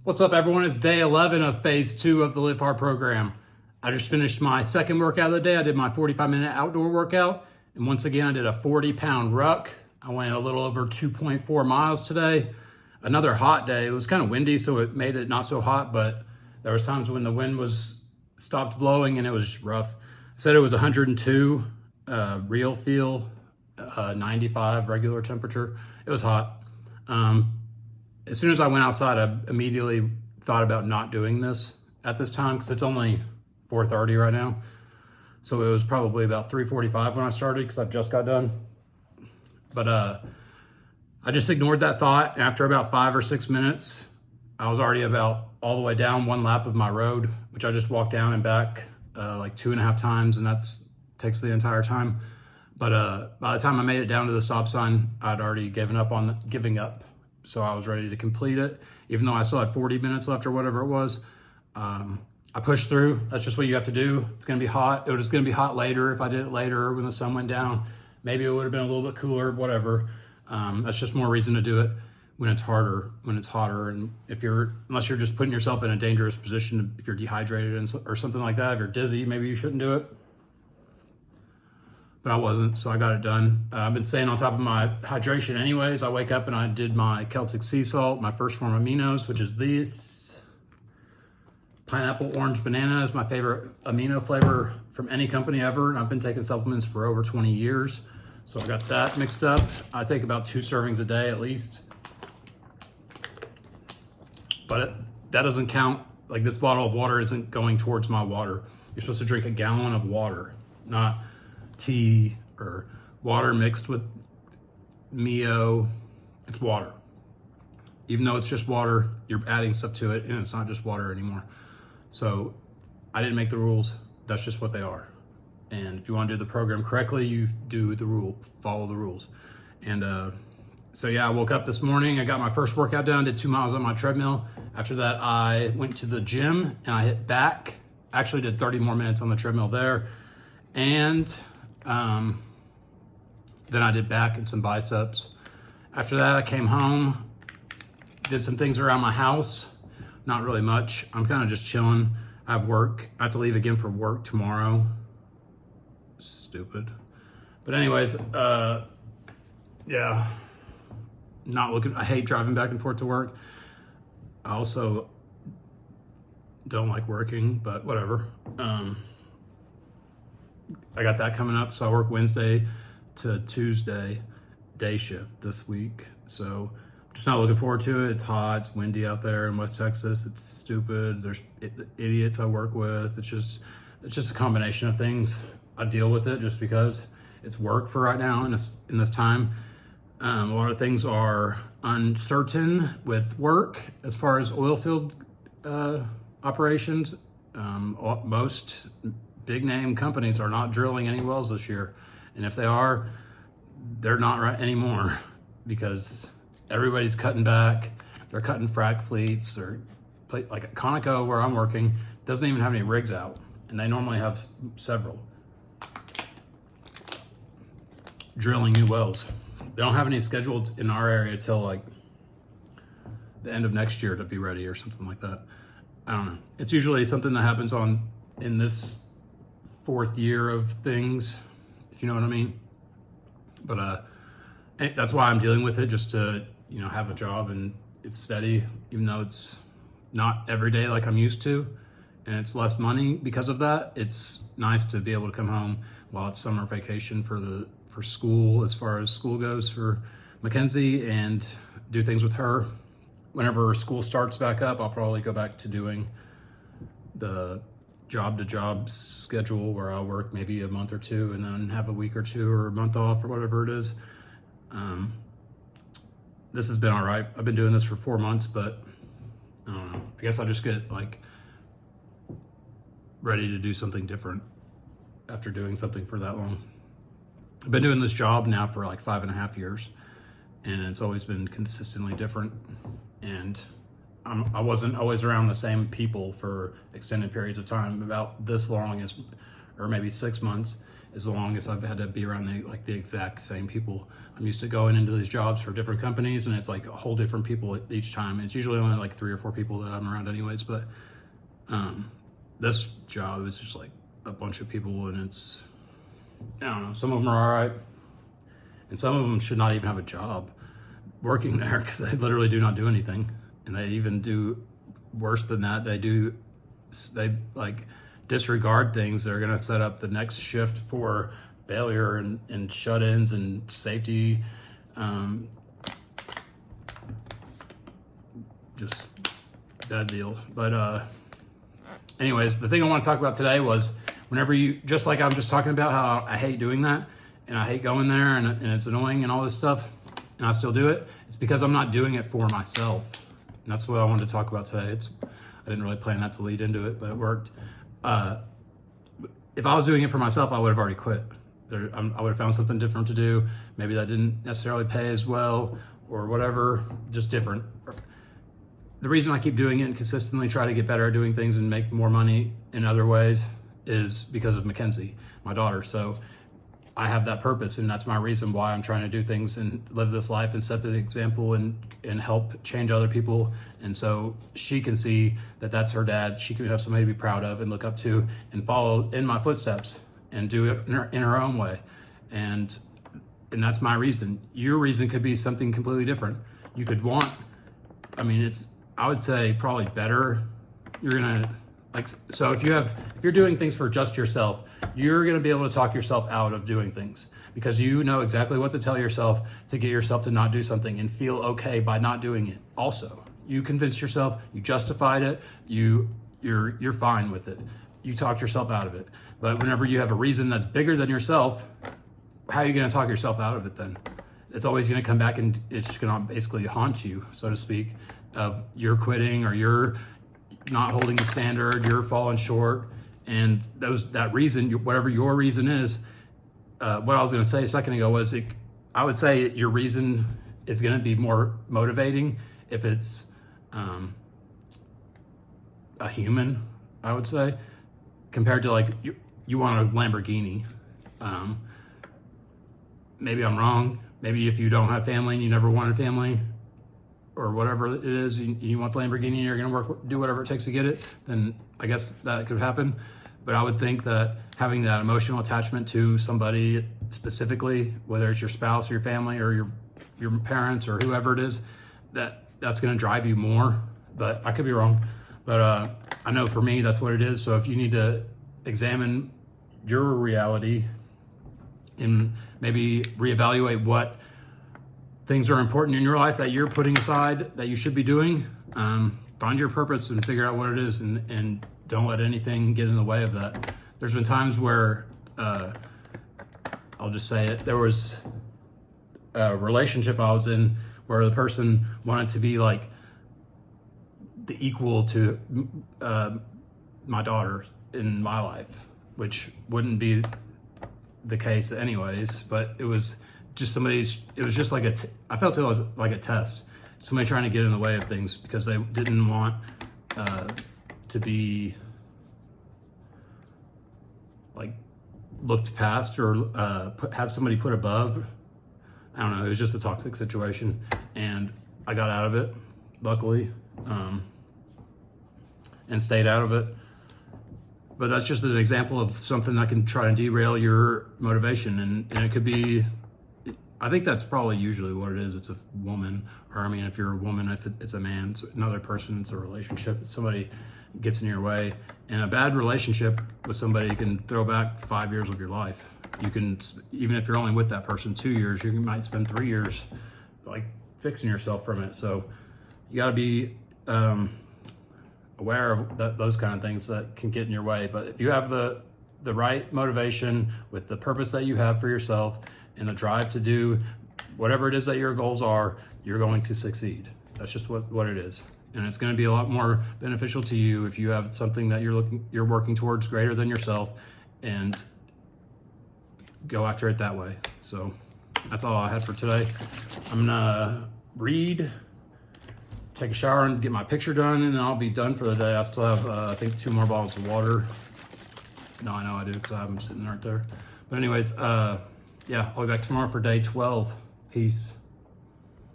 What's up, everyone? It's day 11 of phase 2 of the Live Hard program. I just finished my second workout of the day. I did my 45-minute outdoor workout. And once again, I did a 40-pound ruck. I went a little over 2.4 miles today. Another hot day. It was kind of windy, so it made it not so hot, but there was times when the wind was stopped blowing and it was just rough. I said it was 102 real feel, 95 regular temperature. It was hot. As soon as I went outside, I immediately thought about not doing this at this time because it's only 4:30 right now. So it was probably about 3:45 when I started because I just got done. But I just ignored that thought. After about 5 or 6 minutes, I was already about all the way down one lap of my road, which I just walked down and back like 2.5 times, and that's takes the entire time. But by the time I made it down to the stop sign, I'd already given up on giving up. So I was ready to complete it, even though I still had 40 minutes left or whatever it was. I pushed through. That's just what you have to do. It's going to be hot. It was going to be hot later if I did it later when the sun went down. Maybe it would have been a little bit cooler, whatever. That's just more reason to do it when it's harder, when it's hotter. And unless you're just putting yourself in a dangerous position, if you're dehydrated or something like that, if you're dizzy, maybe you shouldn't do it. But I wasn't, so I got it done. I've been staying on top of my hydration anyways. I wake up and I did my Celtic sea salt, my first form of aminos, which is this. Pineapple orange banana is my favorite amino flavor from any company ever. And I've been taking supplements for over 20 years. So I got that mixed up. I take about 2 servings a day at least. But that doesn't count. Like, this bottle of water isn't going towards my water. You're supposed to drink a gallon of water, not tea or water mixed with Mio. It's water. Even though it's just water, you're adding stuff to it and it's not just water anymore. So I didn't make the rules. That's just what they are. And if you want to do the program correctly, you do the rule, follow the rules. And so yeah, I woke up this morning. I got my first workout done, did 2 miles on my treadmill. After that, I went to the gym and I hit back. Actually did 30 more minutes on the treadmill there. And then I did back and some biceps. After that, I came home, did some things around my house. Not really much. I'm kind of just chilling. I have work. I have to leave again for work tomorrow. Stupid. But anyways, yeah. I hate driving back and forth to work. I also don't like working, but whatever. I got that coming up, so I work Wednesday to Tuesday day shift this week. So I'm just not looking forward to it. It's hot, it's windy out there in West Texas. It's stupid. There's idiots I work with. It's just a combination of things. I deal with it just because it's work for right now in this time. A lot of things are uncertain with work as far as oil field operations. Most big name companies are not drilling any wells this year. And if they are, they're not right anymore because everybody's cutting back. They're cutting frac fleets. Like Conoco, where I'm working, doesn't even have any rigs out. And they normally have several. Drilling new wells. They don't have any scheduled in our area till like the end of next year to be ready or something like that. I don't know. It's usually something that happens in this 4th year of things, if you know what I mean. But that's why I'm dealing with it, just to have a job and it's steady, even though it's not every day like I'm used to, and it's less money because of that. It's nice to be able to come home while it's summer vacation for school, as far as school goes for Mackenzie, and do things with her. Whenever school starts back up, I'll probably go back to doing the job-to-job schedule where I'll work maybe a month or 2 and then have a week or 2 or a month off or whatever it is. This has been all right. I've been doing this for 4 months, but I don't know. I guess I'll just get ready to do something different after doing something for that long. I've been doing this job now for like 5.5 years, and it's always been consistently different. And I wasn't always around the same people for extended periods of time, about this long, or maybe 6 months. as long as I've had to be around the exact same people. I'm used to going into these jobs for different companies, and it's like a whole different people each time. It's usually only like 3 or 4 people that I'm around anyways, but this job is just like a bunch of people, and it's, I don't know, some of them are all right, and some of them should not even have a job working there because they literally do not do anything. And they even do worse than that. They like disregard things that are going to set up the next shift for failure and shut-ins and safety. Just bad deal. But anyways, the thing I want to talk about today was whenever just like I'm just talking about how I hate doing that and I hate going there and it's annoying and all this stuff, and I still do it, it's because I'm not doing it for myself. And that's what I wanted to talk about today. I didn't really plan that to lead into it, but it worked. If I was doing it for myself, I would have already quit. I would have found something different to do. Maybe that didn't necessarily pay as well or whatever, just different. The reason I keep doing it and consistently try to get better at doing things and make more money in other ways is because of Mackenzie, my daughter. So I have that purpose, and that's my reason why I'm trying to do things and live this life and set the example and help change other people. And so she can see that that's her dad. She can have somebody to be proud of and look up to and follow in my footsteps and do it in her own way. And that's my reason. Your reason could be something completely different. You could want, I would say probably better. You're gonna so if you're doing things for just yourself, you're going to be able to talk yourself out of doing things because you know exactly what to tell yourself to get yourself to not do something and feel okay by not doing it. Also, you convinced yourself, you justified it, you're fine with it. You talked yourself out of it. But whenever you have a reason that's bigger than yourself, how are you going to talk yourself out of it then? It's always going to come back and it's going to basically haunt you, so to speak, of you're quitting or you're not holding the standard, you're falling short. And that reason, whatever your reason is, what I was going to say a second ago was I would say your reason is going to be more motivating if it's a human, I would say, compared to like you want a Lamborghini. Maybe I'm wrong. Maybe if you don't have family and you never wanted family or whatever it is, you want the Lamborghini and you're going to do whatever it takes to get it, then I guess that could happen. But I would think that having that emotional attachment to somebody specifically, whether it's your spouse or your family or your parents or whoever it is, that's going to drive you more. But I could be wrong. But I know for me, that's what it is. So if you need to examine your reality and maybe reevaluate what things are important in your life that you're putting aside that you should be doing, find your purpose and figure out what it is and don't let anything get in the way of that. There's been times where, I'll just say it, there was a relationship I was in where the person wanted to be like the equal to my daughter in my life, which wouldn't be the case anyways, but it was just it was just like I felt it was like a test. Somebody trying to get in the way of things because they didn't want to be like looked past or have somebody put above. I don't know. It was just a toxic situation, and I got out of it, luckily, and stayed out of it. But that's just an example of something that can try to derail your motivation, and it could be. I think that's probably usually what it is. It's a woman, or if you're a woman, if it's a man, it's another person, it's a relationship. It's somebody gets in your way, and a bad relationship with somebody can throw back 5 years of your life. You can, even if you're only with that person 2 years, you might spend 3 years like fixing yourself from it. So you got to be aware of those kind of things that can get in your way. But if you have the right motivation with the purpose that you have for yourself and the drive to do whatever it is that your goals are, you're going to succeed. That's just what it is. And it's going to be a lot more beneficial to you if you have something that you're working towards greater than yourself, and go after it that way. So that's all I had for today. I'm gonna read, take a shower, and get my picture done, and then I'll be done for the day. I still have, I think, 2 more bottles of water. No, I know I do because I have them sitting right there. But anyways, yeah, I'll be back tomorrow for day 12. Peace.